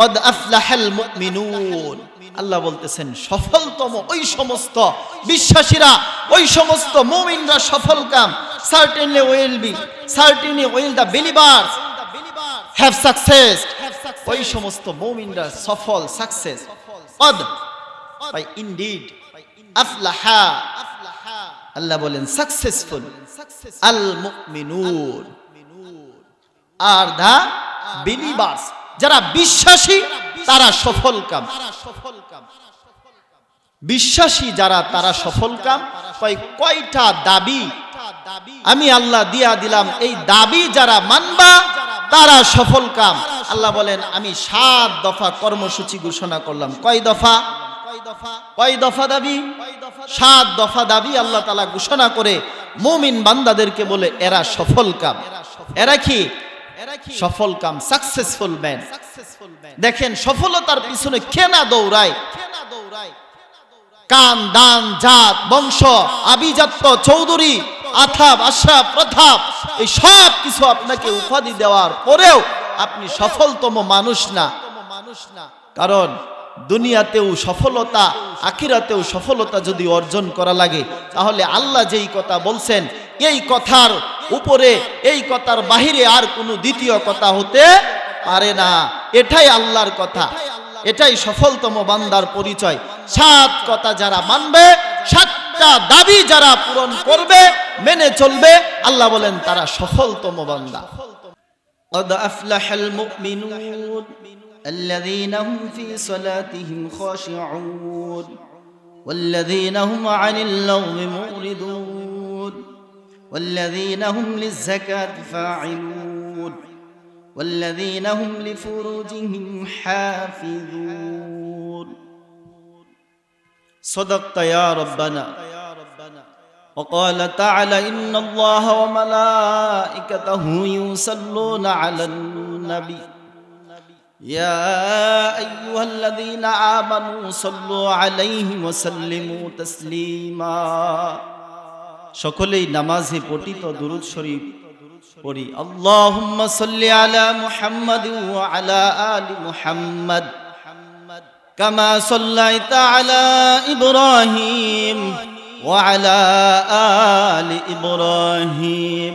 কদ আফলাহাল মুমিনুন। আল্লাহ বলতেছেন সফলতম ওই সমস্ত বিশ্বাসীরা, ওই সমস্ত মুমিনরা সফলকাম। certainly will the believers have success. ওই সমস্ত মুমিনরা সফল, সাকসেস। কদ by indeed, আফলাহা, আল্লাহ বলেন সাকসেসফুল আল মুমিনুন, আর দা বিলিভার্স, যারা বিশ্বাসী তারা সফলকাম। বিশ্বাসী যারা তারা সফলকাম। কয়টা দাবি আমি আল্লাহ দিয়া দিলাম, এই দাবি যারা মানবা তারা সফলকাম। আল্লাহ বলেন আমি 7 দফা কর্মসূচি ঘোষণা করলাম। কয় দফা? কয় দফা দাবি? 7 দফা দাবি আল্লাহ তাআলা ঘোষণা করে মুমিন বান্দাদেরকে বলে এরা সফলকাম। এরা কি? সফলকাম, সাকসেসফুল ম্যান। দেখেন সফলতার পিছনে কে না দৌড়ায়? কান, দান, জাত, বংশ, আভিজাত্য, চৌধুরী, আথাব, আশরাফ, প্রতাপ, এই সব কিছু আপনাকে উপাধি দেওয়ার পরেও আপনি সফলতম মানুষ না। কারণ দুনিয়াতেও সফলতা, আখিরাতেও সফলতা যদি অর্জন করা লাগে, তাহলে আল্লাহ যেই কথা বলছেন এই কথার উপরে, এই কথার বাহিরে আর কোনো দ্বিতীয় কথা হতে পারে না। এটাই আল্লাহর কথা, এটাই সফলতম বান্দার পরিচয়। 7 কথা যারা মানবে, 7টা দাবি যারা পূরণ করবে, মেনে চলবে, আল্লাহ বলেন তারা সফলতম বান্দা। قد أفلح المؤمنون الذين هم في صلاتهم خاشعون والذين هم عن اللغو معرضون والذين هم للزكاة فاعلون والذين هم لفروجهم حافظون صدقت يا ربنا وقال تعالى إن الله وملائكته يصلون على النبي يا أيها الذين آمنوا صلوا عليه وسلموا تسليما সকলেই নামাজে পঠিত দুরূদ শরীফ পড়ি। আল্লাহুম্মা সাল্লি আলা মুহাম্মাদ ওয়া আলা আলি মুহাম্মাদ কামা সাল্লাইতা আলা ইব্রাহিম ওয়া আলা আলি ইব্রাহিম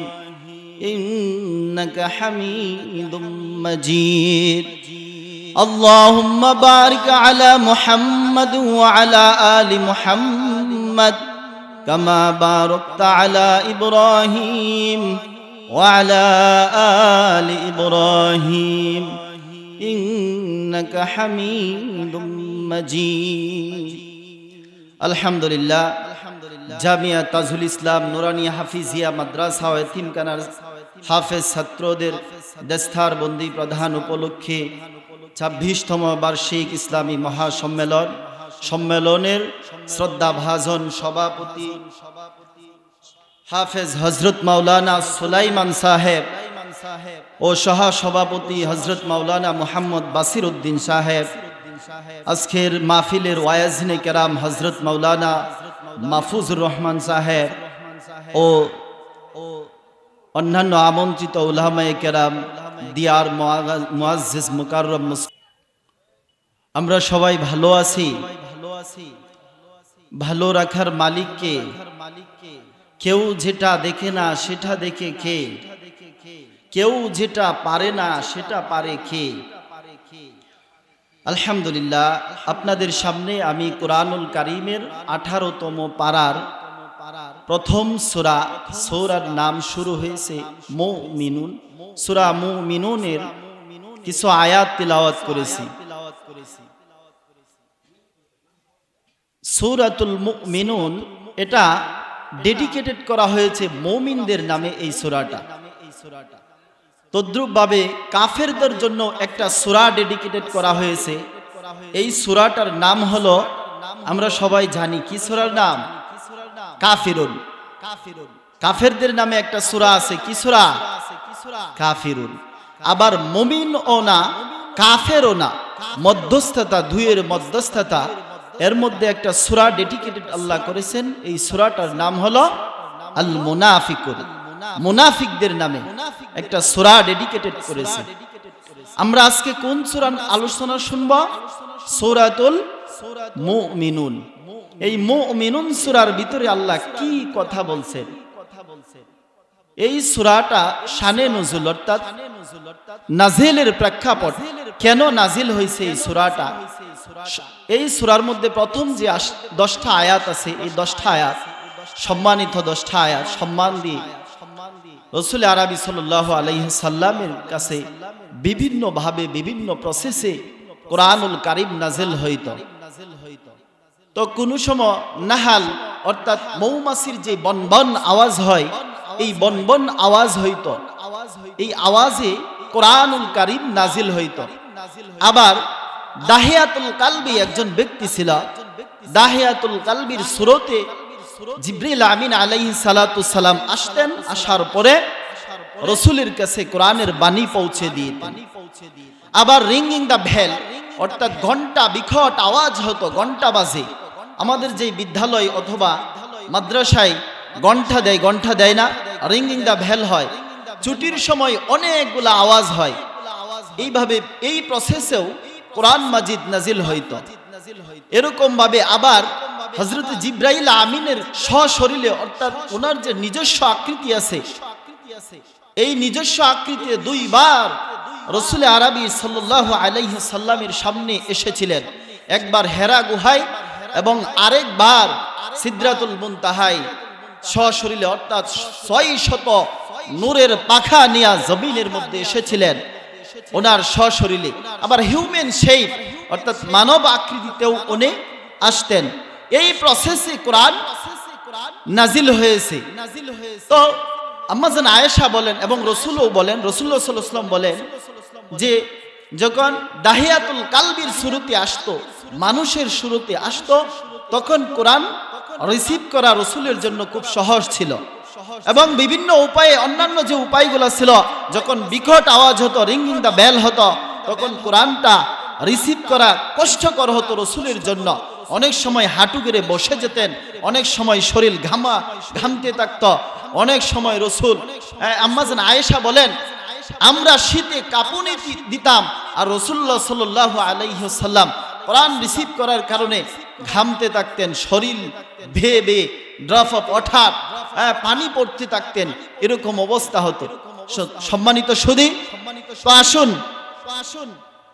ইন্নাকা হামিদুম মাজিদ। আল্লাহুম্মা বারিক আলা মুহাম্মাদ ওয়া আলা আলি মুহাম্মাদ কামা বারাকতা আলা ইব্রাহিম وعلى آل إبراهيم إنك حميد مجيد। الحمد لله জামিয়া তাজুল ইসলাম নুরানি হাফিজিয়া মাদ্রাসা ও এতিমখানার হাফেজ ছাত্রদের দস্তার বন্দি প্রধান উপলক্ষে 26তম বার্ষিক ইসলামী মহাসম্মেলন, সম্মেলনের শ্রদ্ধাভাজন সভাপতি হাফেজ হযরত মাওলানা সুলাইমান সাহেব ও সহ সভাপতি হযরত মাওলানা মুহাম্মদ বাসির উদ্দিন সাহেব, আজকের মাহফিলের ওয়াইজনে কেরাম হযরত মাওলানা মাহফুজুর রহমান সাহেব ও অন্যান্য আমন্ত্রিত উলামায়ে কেরাম, দিয়ার মুআজ্জিজ মুকাররম, আমরা সবাই ভালো আছি। ভালো রাখার মালিককে কেউ যেটা দেখে না সেটা দেখে কে? কেউ যেটা পারে না সেটা পারে কে? আলহামদুলিল্লাহ, আপনাদের সামনে আমি কুরআনুল কারীমের 18তম পারার প্রথম সূরা, সূরার নাম শুরু হয়েছে মুমিনুন, সূরা মুমিনুনের কিছু আয়াত তিলাওয়াত করেছি। সূরাতুল মুমিনুন এটা ডেডিকেটেড করা হয়েছে মুমিনদের নামে। এই সূরাটা তদ্রুপভাবে কাফেরদের জন্য একটা সূরা ডেডিকেটেড করা হয়েছে। এই সূরাটার নাম হলো, আমরা সবাই জানি কি সূরার নাম? কাফিরুন। কাফেরদের নামে একটা সূরা আছে, কি সূরা? কাফিরুন। আবার মুমিন ও না, কাফেরও না, মধ্যস্থতা, দুইয়ের মধ্যস্থতা, এর মধ্যে একটা সূরা ডেডিকেটেড আল্লাহ করেছেন। এই সূরাটার নাম হলো আল মুনাফিকুন। মুনাফিকদের নামে একটা সূরা ডেডিকেটেড করেছে। আমরা আজকে কোন সূরার আলোচনা শুনব? সূরাতুল মুমিনুন। এই মুমিনুন সূরার ভিতরে আল্লাহ কি কথা বলছেন? এই সূরাটা শানে নুজুল অর্থাৎ নাজিলের প্রেক্ষাপট, কেন নাজিল হয়েছে এই সূরাটা? এই সূরার মধ্যে প্রথম যে 10টা আয়াত আছে, এই 10টা আয়াত সম্মানিত 10টা আয়াত সম্মান দিয়ে রাসূল আরবি সাল্লাল্লাহু আলাইহি সাল্লামের কাছে বিভিন্ন ভাবে বিভিন্ন প্রসেসে কোরআনুল কারীম নাজিল হইত। তো কোন সময় নাহাল অর্থাৎ মৌমাছির যে বনবন আওয়াজ হয়, এই বনবন আওয়াজ হইত, এই আওয়াজে কোরআনুল কারীম নাজিল হইত। আবার দাহিয়াতুল কালবি একজন ব্যক্তি ছিল, দাহিয়াতুল কালবির সুরতে জিবরিল আমিন আলাইহিস সালাতু সালাম আসতেন, আসার পরে রাসূলের কাছে কোরআনের বাণী পৌঁছে দিতেন। আবার রিংইং দা বেল অর্থাৎ ঘন্টা বিকট আওয়াজ হতো, ঘন্টা বাজে। আমাদের যে বিদ্যালয় অথবা মাদ্রাসায় ঘন্টা দেয় না, রিংইং দা বেল হয়, ছুটির সময় অনেকগুলা আওয়াজ হয়। এইভাবে এই প্রসেসেও কোরআন মাজিদ নাজিল হইতো। এরকম ভাবে আবার হযরত জিবরাইল আমিনের সশরীরে অর্থাৎ ওনার যে নিজস্ব আকৃতি আছে, এই নিজস্ব আকৃতিতে দুইবার রাসূল আরবি সাল্লাল্লাহু আলাইহি সাল্লামের সামনে এসেছিলেন, একবার হেরা গুহায় এবং আরেকবার সিদরাতুল মুনতাহায় সশরীরে অর্থাৎ 600 নূরের পাখা নিয়ে জমিনের মধ্যে এসেছিলেন ওনার সশরীরে। আবার হিউম্যান শেপ অর্থাৎ মানব আকৃতিতেও উনি আসতেন। এই প্রসেসে কোরআন নাজিল হয়েছে। তো আম্মা জান আয়েশা বলেন এবং রাসূলও বলেন, রাসূলুল্লাহ সাল্লাল্লাহু আলাইহি ওয়াসাল্লাম বলেন যে যখন দাহিয়াতুল কালবির শুরুতে আসতো, মানুষের শুরুতে আসতো, তখন কোরআন রিসিভ করা রাসূলের জন্য খুব সহজ ছিল। এবং বিভিন্ন উপায়ে অন্যান্য যে উপায়গুলো ছিল, যখন বিকট আওয়াজ হতো, রিংইং দা বেল হতো, তখন কোরআনটা রিসিভ করা কষ্টকর হতো রাসূলের জন্য। অনেক সময় হাঁটু গেড়ে বসে যেতেন, অনেক সময় শরীর ঘামতে থাকতো, অনেক সময় রাসূল আম্মা জান আয়েশা বলেন আমরা শীতে কাঁপুনি দিতাম আর রাসূলুল্লাহ সাল্লাল্লাহু আলাইহি ওয়াসাল্লাম কোরআন রিসিভ করার কারণে ঘামতে থাকতেন, শরীর ভেবে ড্রপ অফ ওঠার পানি পড়তে থাকতেন, এরকম অবস্থা হতো। সম্মানিত সুধী, তো আসুন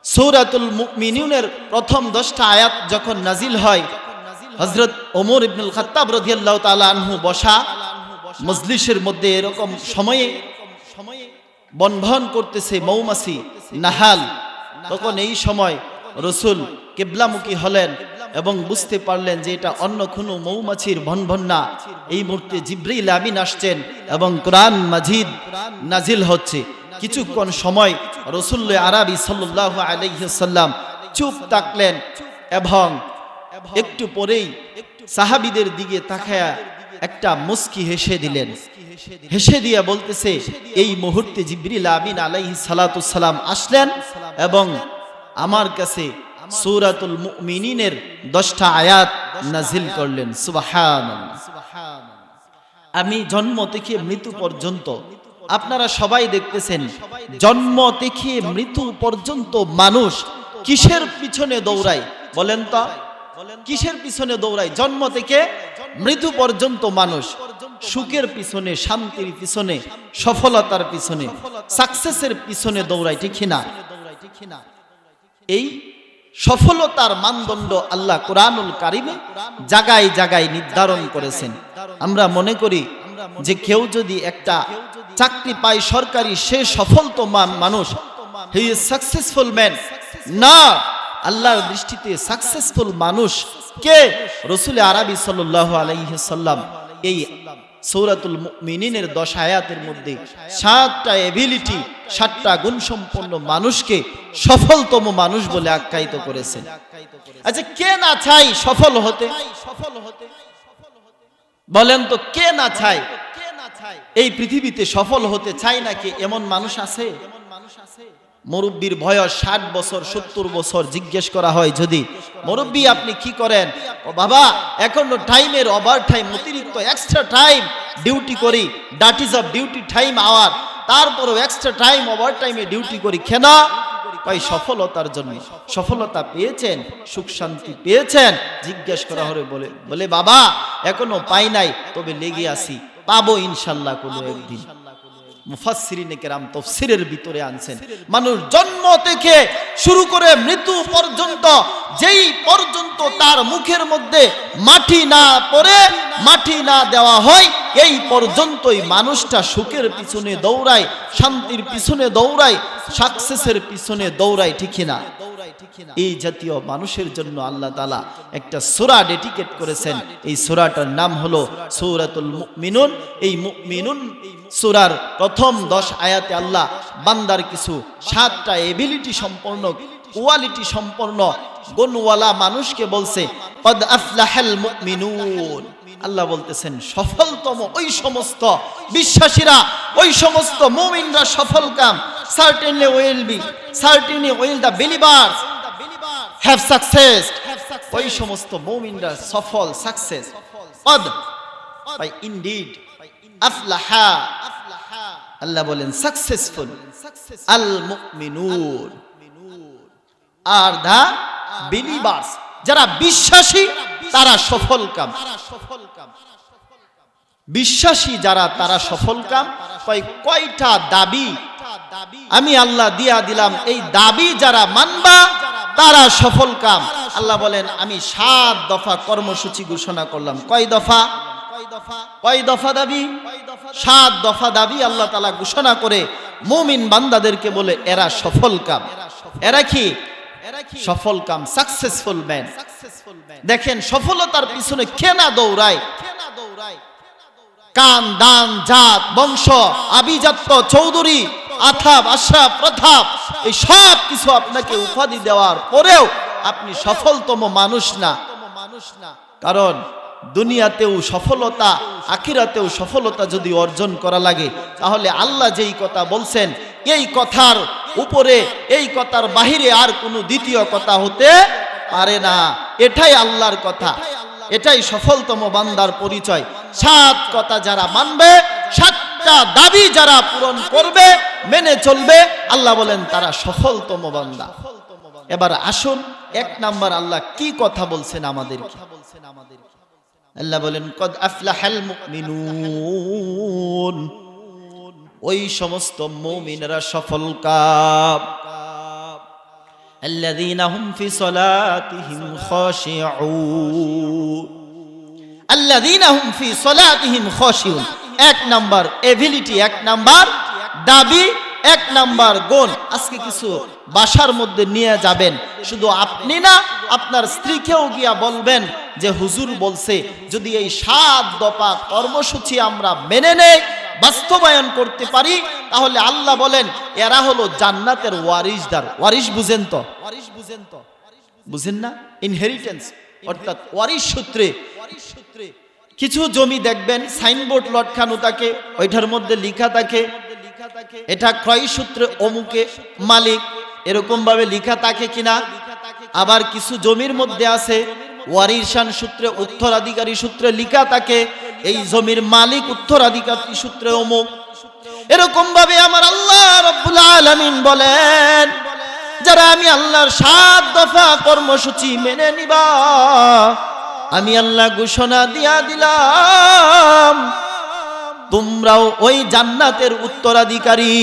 সূরাতুল মুমিনুনের প্রথম 10টা আয়াত যখন নাজিল হয়, হযরত ওমর ইবনুল খাত্তাব রাদিয়াল্লাহু তাআলা আনহু বসা মজলিসের মধ্যে এরকম সময়ে বনভন করতেছে মৌমাছি নাহাল। তখন এই সময় রাসূল কিবলামুখী হলেন এবং বুঝতে পারলেন যে এটা অন্য কোনো মৌমাছির ভনভন না। এই মুহূর্তে জিবরিল আমিন আসছেন এবং কোরআন মাজিদ নাজিল হচ্ছে। কিছুক্ষণ সময় রাসূল আরবি সাল্লাল্লাহু আলাইহি ওয়াসাল্লাম চুপ থাকলেন এবং একটু পরেই সাহাবীদের দিকে তাকায়া একটা মুস্কি হেসে দিলেন। হেসে দিয়ে বলতেছে, এই মুহূর্তে জিবরিল আমিন আলাইহিস সালাতু সালাম আসলেন এবং আমার কাছে সূরাতুল মুমিনিনের 10টা আয়াত নাজিল করলেন। সুবহানাল্লাহ। আমি জন্ম থেকে মৃত্যু পর্যন্ত, আপনারা সবাই দেখতেছেন, জন্ম থেকে মৃত্যু পর্যন্ত মানুষ কিসের পিছনে দৌড়ায় বলেন তো? কিসের পিছনে দৌড়ায়? জন্ম থেকে মৃত্যু পর্যন্ত মানুষ সুখের পিছনে, শান্তির পিছনে, সফলতার পিছনে, সাকসেসের পিছনে দৌড়ায়, ঠিক না? এই সফলতার মানদণ্ড আল্লাহ কোরআনুল কারীমে জায়গায় জায়গায় নির্ধারণ করেছেন। আমরা মনে করি যে কেউ যদি একটা চাকরি পায় সরকারি, সে সফলতম মানুষ, হি ইজ সাকসেসফুল ম্যান। না, আল্লাহর দৃষ্টিতে সাকসেসফুল মানুষ কে? রাসূল আরবি সাল্লাল্লাহু আলাইহি সাল্লাম এই সূরাতুল মুমিনিনের 10 আয়াতের মধ্যে 7টা এবিলিটি, 7টা গুণ সম্পন্ন মানুষকে সফলতম মানুষ বলে আখ্যায়িত করেছেন। আচ্ছা, কে না চাই সফল হতে? বলেন তো, কে না চায়? এই পৃথিবীতে সফল হতে চায় নাকি এমন মানুষ আছে? মুরব্বির বয়স 60 বছর 70 বছর, জিজ্ঞেস করা হয় যদি, মুরব্বি আপনি কি করেন? ও বাবা, এখনো টাইমের ওভার টাইম, অতিরিক্ত এক্সট্রা টাইম ডিউটি করি, that is off duty time hour, তারপরও এক্সট্রা টাইম ওভার টাইমে ডিউটি করি। কেন? কয় সফলতার জন্য। সফলতা পেয়েছেন, সুখ শান্তি পেয়েছেন? জিজ্ঞেস করা হলে বলে বাবা এখনো পাই নাই, তবে লেগে আছি, পাবো ইনশাল্লাহ কোনো একদিন। মুফাসসিরিনে কেরাম তাফসীরের ভিতরে আনছেন, মানুষ জন্ম থেকে শুরু করে মৃত্যু পর্যন্ত, যেই পর্যন্ত তার মুখের মধ্যে মাটি না পড়ে, মাটি না দেওয়া হয়, এই পর্যন্তই মানুষটা সুখের পিছনে দৌড়ায়, শান্তির পিছনে দৌড়ায়, সাকসেসের পিছনে দৌড়ায়, ঠিক না? এই জাতীয় মানুষের জন্য আল্লাহ তাআলা একটা সূরা ডেডিকেট করেছেন। এই সূরাটার নাম হলো সূরাতুল মুমিনুন। এই মুমিনুন সূরার প্রথম 10 আয়াতে আল্লাহ বান্দার কিছু 7টা এবিলিটি সম্পন্ন, কোয়ালিটি সম্পন্ন, গুণওয়ালা মানুষকে বলছে কদ আফলাহাল মুমিনুন। আল্লাহ বলতেছেন সফলতম ওই সমস্ত বিশ্বাসীরা, ওই সমস্ত মুমিনরা সফলকাম। certainly will the believers have success. ওই সমস্ত মুমিনরা সফল, সাকসেস। কদ by indeed, আফলাহা, আল্লাহ বলেন সাকসেসফুল আল মুমিনুন আর দা বিলিভার্স, যারা বিশ্বাসী তারা সফলকাম। বিশ্বাসী যারা তারা সফলকাম। কয়টা দাবি আমি আল্লাহ দিয়া দিলাম, এই দাবি যারা মানবা তারা সফলকাম। আল্লাহ বলেন আমি 7 দফা কর্মসূচি ঘোষণা করলাম। কয় দফা? কয় দফা দাবি? 7 দফা দাবি আল্লাহ তাআলা ঘোষণা করে মুমিন বান্দাদেরকে বলে এরা সফলকাম। এরা কি? সফলকাম, সাকসেসফুল ম্যান। দেখেন সফলতার পিছনে কে না দৌড়ায়? কান, দান, জাত, বংশ, আভিজাত্য, চৌধুরী, আথাব, আশরাফ, প্রথাপ, এই সব কিছু আপনাকে উপাধি দেওয়ার পরেও আপনি সফলতম মানুষ না। কারণ দুনিয়াতেও সফলতা, আখিরাতেও সফলতা যদি অর্জন করা লাগে, তাহলে আল্লাহ যেই কথা বলছেন এই কথার উপরে, এই কথার বাহিরে আর কোনো দ্বিতীয় কথা হতে পারে না। এটাই আল্লাহর কথা, এটাই সফলতম বান্দার পরিচয়। 7 কথা যারা মানবে, 7টা দাবি যারা পূরণ করবে, মেনে চলবে, আল্লাহ বলেন তারা সফলতম বান্দা। এবার আসুন 1 নাম্বার আল্লাহ কি কথা বলছেন আমাদেরকে। আল্লাহ বলেন কদ আফলাহাল মুমিনুন, ওই সমস্ত মুমিনরা সফলকাম। আল্লাযীনা হুম ফি সলাতিহিম খাশিউন, আল্লাযীনা হুম ফি সলাতিহিম খাশিউন। 1 নাম্বার এবিলিটি, 1 নাম্বার দাবি, 1 নাম্বার গুণ। আজকে কিছু বাসার মধ্যে নিয়ে যাবেন, শুধু আপনি না আপনার স্ত্রীকেও গিয়া বলবেন যে হুজুর বলছে যদি এই 7 দফা কর্মসূচি আমরা মেনে নেই, বাস্তবায়ন করতে পারি, তাহলে আল্লাহ বলেন এরা হলো জান্নাতের ওয়ারিসদার। ওয়ারিস বুঝেন তো? বুঝেন না? ইনহেরিটেন্স অর্থাৎ ওয়ারিস সূত্রে কিছু জমি দেখবেন সাইনবোর্ড লটকানো থাকে, ওইটার মধ্যে লেখা থাকে এটা ক্রয় সূত্রে অমুকে মালিক, এরকম ভাবে লেখা থাকে কিনা। আবার কিছু জমির মধ্যে আছে ওয়ারিসান সূত্রে, উত্তরাধিকারী সূত্রে লেখা থাকে এই জমির মালিক উত্তরাধিকারী সূত্রে অমুক। এরকম ভাবে আমার আল্লাহ রাব্বুল আলামিন বলেন যারা আমি আল্লাহর 7 দফা কর্মসূচি মেনে নিবা, আমি আল্লাহ ঘোষণা দিয়া দিলাম তোমরাও ওই জান্নাতের উত্তরাধিকারী।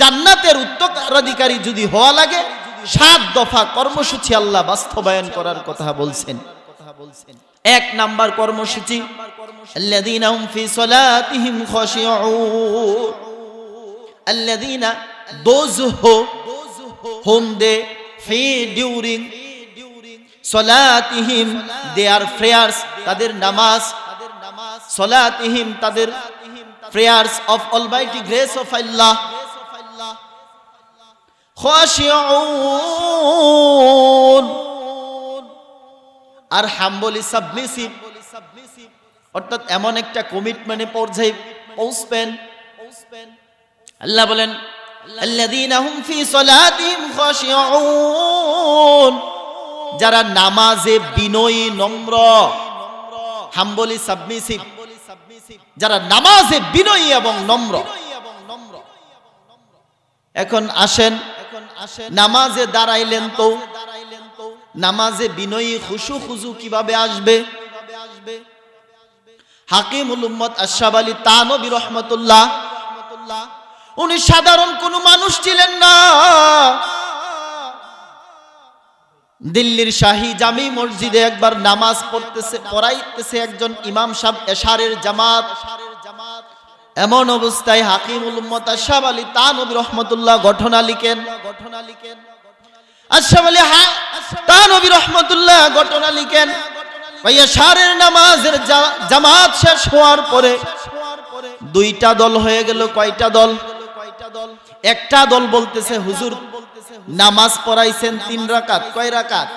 জান্নাতের উত্তরাধিকারী যদি হওয়া লাগে 7 দফা কর্মসূচি আল্লাহ বাস্তবায়ন করার কথা বলছেন। 1 নাম্বার কর্মসূচি আল্লাযীনা হুম ফি সলাতিহিম খাশিউন, আল্লাযীনা those whom they feed during সলাতিহিম their prayers, তাদের নামাজ, সলাতিহিম তাদের prayers of almighty grace of Allah, খাশিউন আর হাম্বলি সাবমিসিভ, অর্থাৎ এমন একটা কমিটমেন্টে পৌঁছাই পৌঁছবেন। আল্লাহ বলেন আল্লাযীনা হুম ফি সলাতিহিম খাশিউন, যারা নামাজে বিনয়ী নম্র, হাম্বলি সাবমিসিভ, যারা নামাজে বিনয়ী এবং নম্র। এখন আসেন নামাজে দাঁড়াইলেন তো নামাজে বিনয়ী খুশু খুজু কিভাবে আসবে? হাকিমুল উম্মত আশরাফ আলী থানভী রাহমাতুল্লাহ, উনি সাধারণ কোনো মানুষ ছিলেন না। দিল্লির শাহী জামি মসজিদে একবার নামাজ পড়াইতেছে একজন ইমাম সাহেব এশারের জামাত। এমন অবস্থায় হাকিমুল উম্মত আশরাফ আলী থানভী রাহমাতুল্লাহ ঘটনা লিখেন। আশরাফ আলী থানভী রাহমাতুল্লাহ ঘটনা লিখেন, এশারের নামাজের জামাত শেষ হওয়ার পরে দুইটা দল হয়ে গেল। কয়টা দল? একটা দল বলতেছে হুজুর নামাজ পড়াইছেন 3 রাকাত। কয় রাকাত?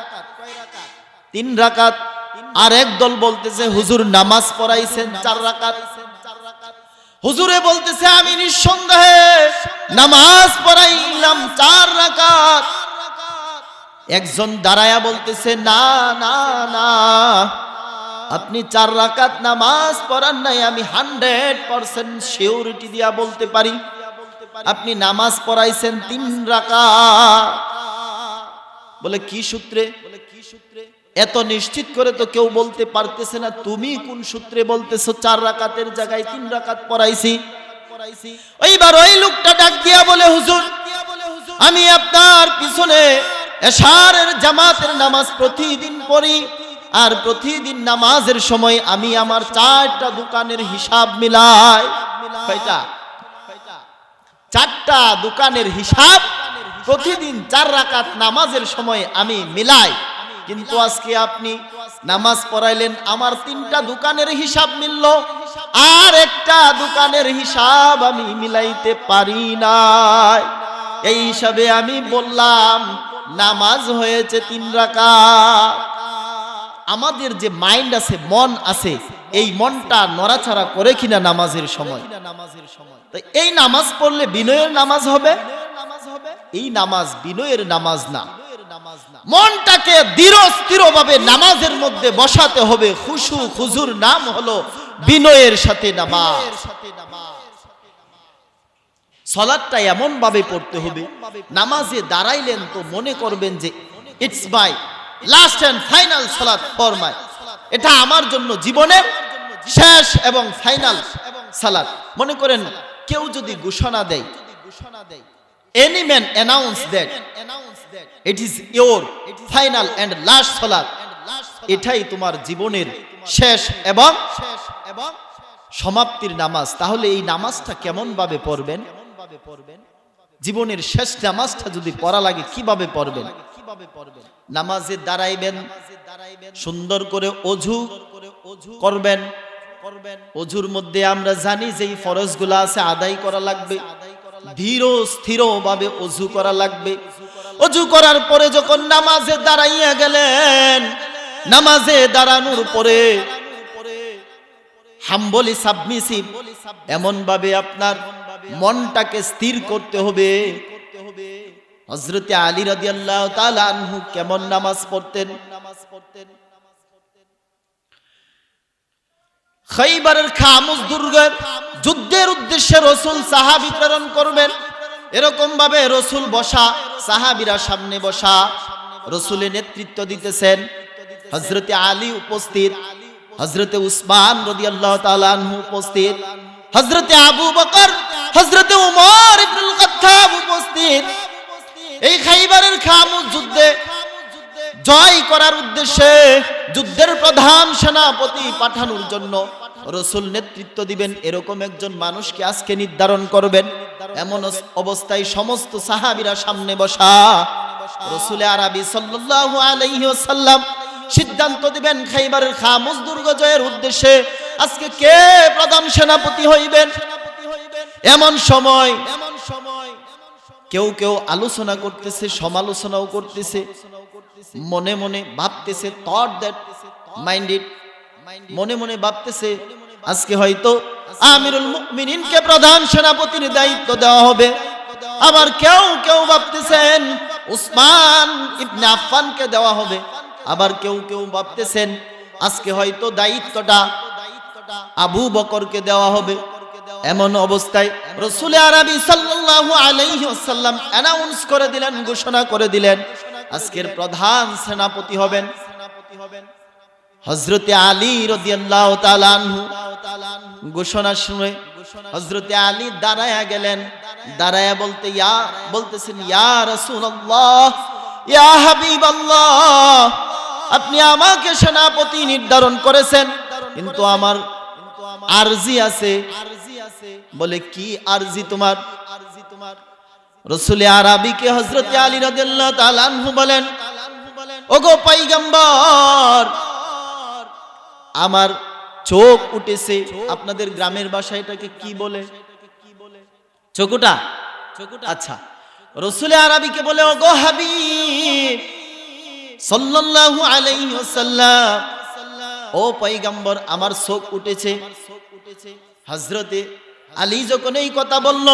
3 রাকাত। আর এক দল বলতেছে হুজুর নামাজ পড়াইছেন 4 রাকাত। হুজুরে বলতেছে আমি নিঃসন্দেহে নামাজ পড়াইলাম 4 রাকাত। একজন দাঁড়ায়া বলতেছে না না না, আপনি 4 রাকাত নামাজ পড়ান নাই, আমি 100% সিউরিটি দিয়া বলতে পারি আপনি নামাজ পড়াইছেন 3 রাকাত। বলে কি সূত্রে? এত নিশ্চিত করে তো কেউ বলতে পারতেছে না, তুমি কোন সূত্রে বলতেছো 4 রাকাতের জায়গায় 3 রাকাত পড়াইছি? ওইবার ওই লোকটা ডাক দিয়া বলে হুজুর আমি আপনার পিছনে এশারের জামাতের নামাজ প্রতিদিন পড়ি, আর প্রতিদিন নামাজের সময় আমি আমার 4টা দোকানের হিসাব মিলাই। কয়টা? 4টা দোকানের হিসাব প্রতিদিন 4 রাকাত নামাজের সময় আমি মিলাই। কিন্তু আজকে আপনি নামাজ পড়াইলেন, আমার 3টা দোকানের হিসাব মিলল, আর একটা দোকানের হিসাব আমি মিলাইতে পারি নাই। এই হিসাবে আমি বললাম নামাজ হয়েছে 3 রাকাত। আমাদের যে মাইন্ড আছে, মন আছে, এই মনটা নড়াচড়া করে কিনা নামাজের সময়? তাই এই নামাজ পড়লে বিনয়ের নামাজ হবে? এই নামাজ বিনয়ের নামাজ না। মনটাকে দৃঢ় স্থিরভাবে নামাজের মধ্যে বসাতে হবে। খুশু খুজুর নাম হলো বিনয়ের সাথে নামাজ। সালাতটা এমন ভাবে পড়তে হবে, নামাজে দাঁড়াইলেন তো মনে করবেন যে it's my last and final সালাত ফর মাই, এটা আমার জন্য জীবনের শেষ এবং ফাইনাল সালাত। মনে করেন কেউ যদি ঘোষণা দেয়, any man announce that it is your final and last salat, এটাই তোমার জীবনের শেষ এবং সমাপ্তির নামাজ, তাহলে এই নামাজটা কেমন ভাবে পড়বেন? জীবনের শেষ নামাজটা যদি পড়া লাগে কিভাবে পড়বেন? নামাজে দাঁড়াইবেন, সুন্দর করে ওযু করবেন। ওযুর মধ্যে আমরা জানি যে এই ফরজগুলো আছে আদায় করা লাগবে, ধীর স্থির ভাবে ওযু করা লাগবে। ওযু করার পরে যখন নামাজে দাঁড়াইয়া গেলেন, নামাজে দাঁড়ানোর পরে হাম্বলি সাবমিসিভ এমন ভাবে আপনার মনটাকে স্থির করতে হবে। হযরতে আলী রাদিয়াল্লাহু তাআলা আনহু কেমন নামাজ পড়তেন? খাইবারের খামুস দুর্গের যুদ্ধের উদ্দেশ্যে রাসূল সাহাবী প্রেরণ করবেন। এরকম ভাবে রাসূল বসা, সাহাবীরা সামনে বসা, রাসূলের নেতৃত্ব দিতেছেন। হযরতে আলী উপস্থিত, হযরতে উসমান রাদিয়াল্লাহু তাআলা আনহু উপস্থিত, হযরতে আবু বকর, হযরতে উমর ইবনুল খাত্তাব উপস্থিত। এই খাইবারের খামুস যুদ্ধে জয় করার উদ্দেশ্যে যুদ্ধের প্রধান সেনাপতি পাঠানোর জন্য রাসূল নেতৃত্ব দিবেন, এরকম একজন মানুষকে আজকে নির্ধারণ করবেন। এমন অবস্থায় সমস্ত সাহাবীরা সামনে বসা। রাসূল আরবি সাল্লাল্লাহু আলাইহি ওয়াসাল্লাম সিদ্ধান্ত দিবেন খাইবারের খামুস দুর্গ জয়ের উদ্দেশ্যে আজকে কে প্রধান সেনাপতি হইবেন। এমন সময় কেউ কেউ আলোচনা করতেছে, সমালোচনাও করতেছে, মনে মনে ভাবতেছে, থট দ্যাট মাইন্ডেড, মনে মনে ভাবতেছে আজকে হয়তো আমিরুল মুমিনিনকে প্রধান সেনাপতির দায়িত্ব দেওয়া হবে। আবার কেউ কেউ ভাবতেছেন উসমান ইবনে আফফানকে দেওয়া হবে। আবার কেউ কেউ ভাবতেছেন আজকে হয়তো দায়িত্বটা আবু বকরকে দেওয়া হবে। এমন অবস্থায় রাসূল আরবি সাল্লাল্লাহু সাল্লাল্লাহু আলাইহি ওয়াসাল্লাম অ্যানাউন্স করে দিলেন, ঘোষণা করে দিলেন, আজকের প্রধান সেনাপতি হবেন হযরতে আলী রাদিয়াল্লাহু তাআলা আনহু। ঘোষণা শুনে হযরতে আলী দাঁড়ায়া গেলেন, দাঁড়ায়া বলতেছেন, ইয়া রাসূলুল্লাহ, ইয়া হাবিবাল্লাহ, আপনি আমাকে সেনাপতি নির্ধারণ করেছেন, কিন্তু আমার আরজি আছে। বলে, কি আরজি তোমার? রাসূল আরবিকে হযরতে আলী রাদিয়াল্লাহু তাআলা আনহু বলেন, ওগো পয়গম্বর, আমার চোখ উঠেছে। আপনাদের গ্রামের ভাষায় এটাকে কি বলে? চোখটা। আচ্ছা, রাসূল আরবিকে বলে, ওগো হাবিব সাল্লাল্লাহু আলাইহি ওয়াসাল্লাম, ও পয়গম্বর, আমার চোখ উঠেছে। হযরতে আলী যখন এই কথা বলল,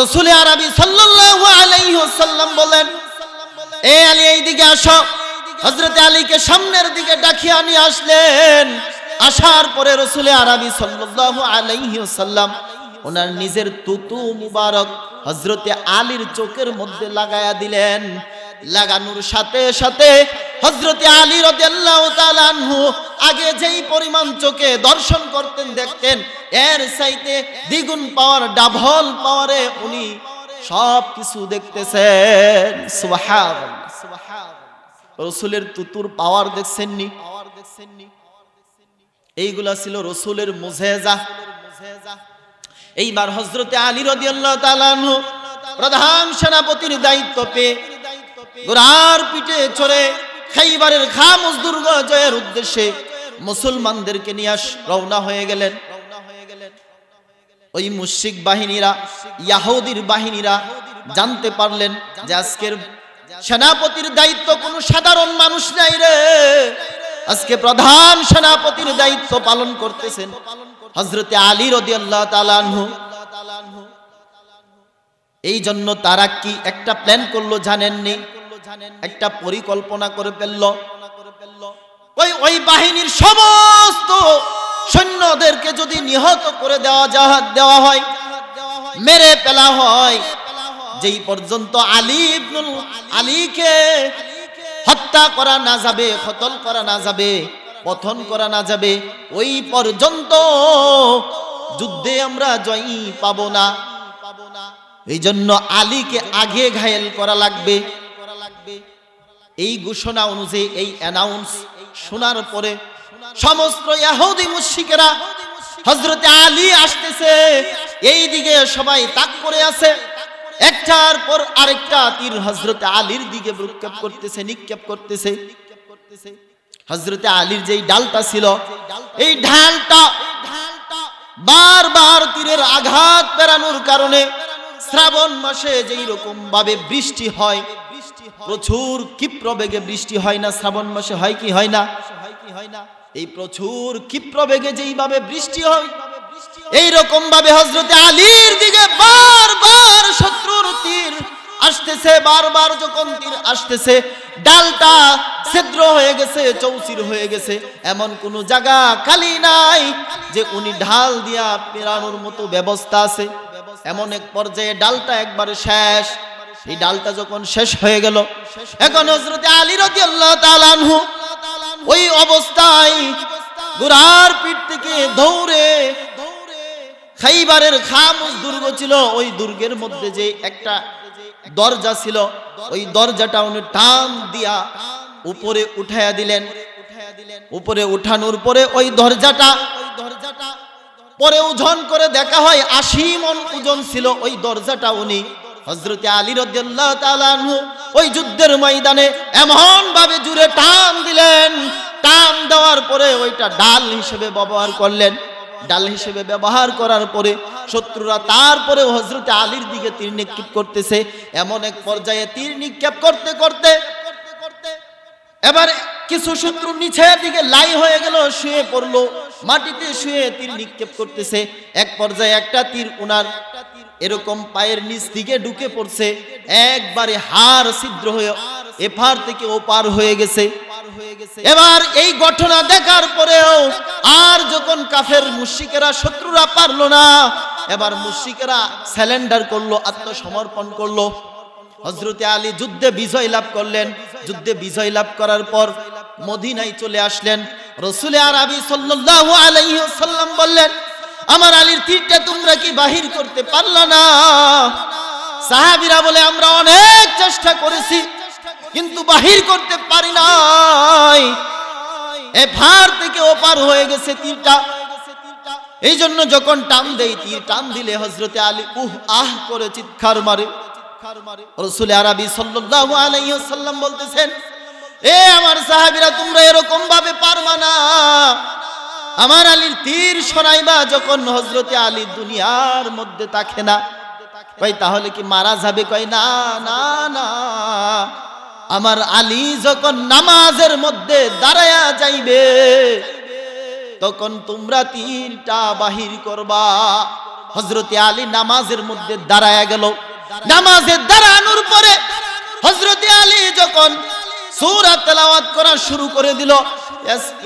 রাসূল আরবি সাল্লাল্লাহু আলাইহি ওয়াসাল্লাম বলেন, এ আলী, এইদিকে আসো। হযরতে আলীকে সামনের দিকে ডাকিয়ে নিয়ে আসলেন। আসার পরে রাসূল আরবি সাল্লাল্লাহু আলাইহি ওয়াসাল্লাম ওনার নিজের তুতু মুবারক হযরতে আলীর চোখের মধ্যে লাগায়া দিলেন। লাগানোর সাথে সাথে হযরতে আলী রাদিয়াল্লাহু তাআলা আনহু আগে যেই পরিমাণ চোখে দর্শন করতেন, দেখতেন, এর চাইতে দ্বিগুণ পাওয়ার, ডাবল পাওয়ারে উনি সব কিছু দেখতেছেন। সুবহানাল্লাহ, সুবহানাল্লাহ। রাসূলের তুতুর পাওয়ার দেখছেননি? এইগুলা ছিল রাসূলের মুজিজা। এইবার হযরতে আলী রাদিয়াল্লাহু তাআলা আনহু প্রধান সেনাপতির দায়িত্ব পেয়ে ঘোড়ার পিঠে চড়ে খাইবারের খামুস দুর্গ জয়ের উদ্দেশ্যে মুসলমানদেরকে নিয়ে রওনা হয়ে গেলেন। ওই মুশরিক বাহিনীরা, ইহুদির বাহিনীরা জানতে পারলেন যে আজকের সেনাপতির দায়িত্ব কোনো সাধারণ মানুষ নাই রে, আজকে প্রধান সেনাপতির দায়িত্ব পালন করতেছেন হযরতে আলী রাদিয়াল্লাহু তাআলা আনহু। এই জন্য তারা কি একটা প্ল্যান করলো জানেননি? একটা পরিকল্পনা করে ফেলল। ওই বাহিনীর সমস্ত সৈন্যদেরকে যদি নিহত করে দেওয়া হয়, মেরে ফেলা হয়, যেই পর্যন্ত আলীকে হত্যা করা না যাবে, কতল করা না যাবে, পতন করা না যাবে, ওই পর্যন্ত যুদ্ধে আমরা জয়ী পাবো না। এই জন্য আলীকে আগে ঘায়েল করা লাগবে। এই ঘোষণা অনুযায়ী, এই অ্যানাউন্স শোনার পরে সমস্ত ইহুদি মুশরিকেরা হযরতে আলী আসতেছে এই দিকে সবাই তাক করে আছে। একটার পর আরেকটা তীর হযরতে আলীর দিকে নিক্ষেপ করতেছে। হযরতে আলীর যেই ডালটা ছিল, এই ডালটা বারবার তীরের আঘাত পেরানোর কারণে শ্রাবণ মাসে যেই রকম ভাবে বৃষ্টি হয়, প্রচুর ক্ষিপ্র বেগে বৃষ্টি হয় না? শ্রাবণ মাসে হয় কি হয় না? এই প্রচুর ক্ষিপ্র বেগে যেইভাবে বৃষ্টি হয়, এই রকম ভাবে হযরতে আলীর দিকে বারবার শত্রুর তীর আসতেছে। বারবার যখন তীর আসতেছে, ডালটা ছিদ্র হয়ে গেছে, চৌচির হয়ে গেছে, এমন কোন জায়গা খালি নাই যে উনি ঢাল দিয়া পেরানোর মতো ব্যবস্থা আছে। এমন এক পর্যায়ে ডালটা একবারে শেষ। এই ডালটা যখন শেষ হয়ে গেল, এখন হযরতে আলী রাদিয়াল্লাহু তাআলা আনহু ওই অবস্থায় ঘোড়ার পিঠ থেকে দৌড়ে, খাইবারের খামুস দুর্গ ছিল, ওই দুর্গের মধ্যে যে একটা দরজা ছিল, ওই দরজাটা উনি টান দিয়া উপরে উঠাইয়া দিলেন। উপরে উঠানোর পরে ওই দরজাটা পরে ওজন করে দেখা হয় 80 মণ ওজন ছিল ওই দরজাটা। উনি হযরতে আলী রাদিয়াল্লাহু তাআলা আনহু ওই যুদ্ধের ময়দানে এমন ভাবে জুড়ে টান দিলেন, টান দেওয়ার পরে ওইটা ডাল হিসেবে ব্যবহার করলেন। ডাল হিসেবে ব্যবহার করার পরে শত্রুরা তারপরে হযরতে আলীর দিকে তীর নিক্ষেপ করতেছে। এমন এক পর্যায়ে তীর নিক্ষেপ করতে করতে এবার কিছু শত্রু নিচের দিকে লাই হয়ে গেল, শুয়ে পড়লো, মাটিতে শুয়ে তীর নিক্ষেপ করতেছে। এক পর্যায়ে একটা তীর উনার এরকম পায়ের নিচ দিকে ঢুকে পড়ছে, একবারে হাড় ছিদ্র হয়ে এপার থেকে ওপার হয়ে গেছে। এবার এই ঘটনা দেখার পরেও আর যখন কাফের মুশরিকেরা শত্রুরা পারলো না, এবার মুশরিকেরা স্যালেন্ডার করলো, আত্মসমর্পণ করলো। হযরতে আলী যুদ্ধে বিজয় লাভ করলেন। যুদ্ধে বিজয় লাভ করার পর মদিনায় চলে আসলেন। রাসূল আরবি সাল্লাল্লাহু আলাইহি ওয়াসাল্লাম বললেন, আমার আলীর তীরটা তোমরা কি বাহির করতে পারলা না? সাহাবীরা বলে, আমরা অনেক চেষ্টা করেছি কিন্তু বাহির করতে পারি নাই, এ ভার থেকে ওপার হয়ে গেছে তীরটা। এই জন্য যখন টান দেই, তীর টান দিলে হযরতে আলী উহ আহ করে চিৎকার মারে। রাসূল আরবি সাল্লাল্লাহু আলাইহি ওয়াসাল্লাম বলতেছেন, এ আমার সাহাবীরা, তোমরা এরকম ভাবে পারবা না। আমার আলীর তীর সরাইবা যখন হযরতে আলী দুনিয়ার মধ্যে থাকে না। কই তাহলে কি মারা যাবে? কই না না না, আমার আলী যখন নামাজের মধ্যে দাঁড়ায়া যাইবে তখন তোমরা তীরটা বাহির করবা। হযরতে আলী নামাজের মধ্যে দাঁড়ায়া গেল। নামাজে দাঁড়ানোর পরে হযরতে আলী যখন সূরা তেলাওয়াত করা শুরু করে দিল,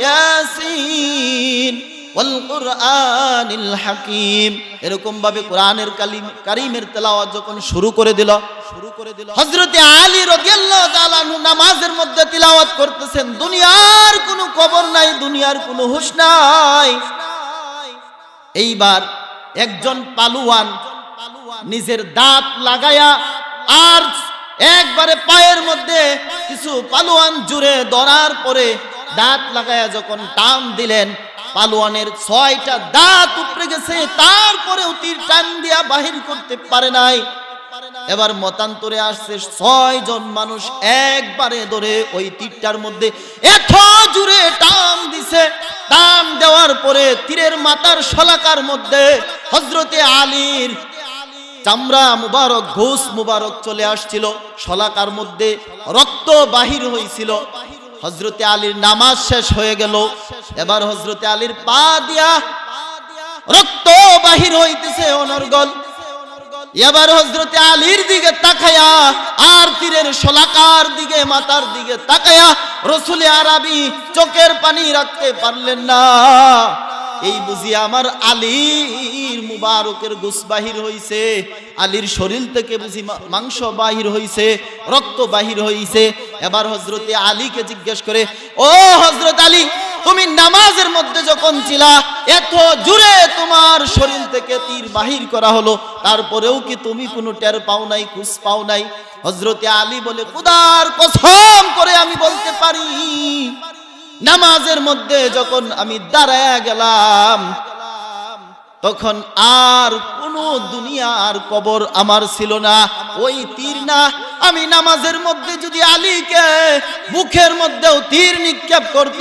ইয়াসিন ওয়াল কুরআনিল হাকীম, এরকম ভাবে কোরআনের কারীমের তেলাওয়াত যখন শুরু করে দিল, হযরতে আলী রাদিয়াল্লাহু তাআলা আনহু নামাজের মধ্যে তিলাওয়াত করতেছেন। দুনিয়ার কোনো খবর নাই, দুনিয়ার কোনো হুঁশ নাই। এইবার একজন পালুয়ান নিজের দাঁত লাগায়া আর একবারে পায়ের মধ্যে কিছু পালুয়ান জুড়ে ধরার পরে দাঁত লাগায়া যখন টান দিলেন, পালুয়ানের 6টা দাঁত উপড়ে গেছে, তারপরেও তীর টান দিয়া বাহির করতে পারে নাই। এবার মতান্তরে আসছে 6 জন মানুষ একবারে ধরে ওই তীরটার মধ্যে এত জুড়ে টান দিছে। টান দেওয়ার পরে তীরের মাথার শলাকার মধ্যে হযরতে আলীর চামড়া মুবারক, ঘোষ মুবারক চলে আসছিল, শলাকার মধ্যে রক্ত বাহির হয়েছিল। হযরতে আলীর নামাজ শেষ হয়ে গেল। এবার হযরতে আলীর পা দিয়া রক্ত বাহির হইতেছে অনর্গল। এবার হযরতে আলীর দিকে তাকায়া আর তীরের শলাকার দিকে, মাথার দিকে তাকায়া রাসূল আরবি চোখের পানি রাখতে পারলেন না। এই বুঝি আমার আলীর মুবারকের গোশ বাহির হইছে, আলীর শরীর থেকে বুঝি মাংস বাহির হইছে, রক্ত বাহির হইছে। এবার হযরতে আলীকে জিজ্ঞেস করে, ও হযরত আলী, তুমি নামাজের মধ্যে যখন ছিলা এত জোরে তোমার শরীর থেকে তীর বাহির করা হলো, তারপরেও কি তুমি কোনো টের পাও নাই, খুশ পাও নাই? হযরতে আলী বলে, খোদার কসম করে আমি বলতে পারি, নামাজের মধ্যে যখন আমি দাঁড়ায়া গেলাম তখন আর কোনো দুনিয়ার কবর আমার ছিল না, ওই তীর না। আমি নামাজের মধ্যে যদি আলীকে মুখের মধ্যেও তীর নিক্ষেপ করত,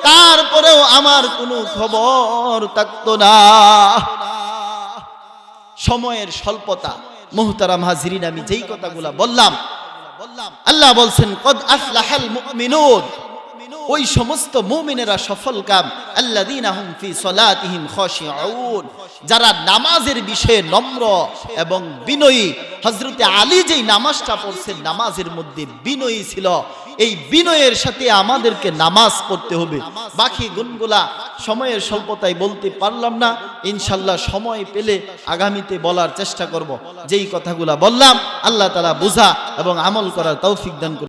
তারপরেও আমার কোনো খবর থাকতো না। সময়ের স্বল্পতা, মুহতারাম হাজিরিন, আমি যেই কথাগুলা বললাম, আল্লাহ বলছেন কদ আফলাহাল মুমিনুন, ওই সমস্ত মুমিনেরা সফল কাম, আল্লাযীনা হুম ফি সলাতিহিম খাশিউন, যারা নামাজের বিষয়ে নম্র এবং বিনয়ী। হযরতে আলী যেই নামাজটা পড়ছেন, নামাজের মধ্যে বিনয়ী ছিল। এই বিনয়ের সাথে আমাদেরকে নামাজ পড়তে হবে। বাকি গুণগুলা সময়ের স্বল্পতায় বলতে পারলাম না, ইনশাআল্লাহ সময় পেলে আগামীতে বলার চেষ্টা করব। যেই কথাগুলা বললাম, আল্লাহ তাআলা বুঝা এবং আমল করার তৌফিক দান করুন।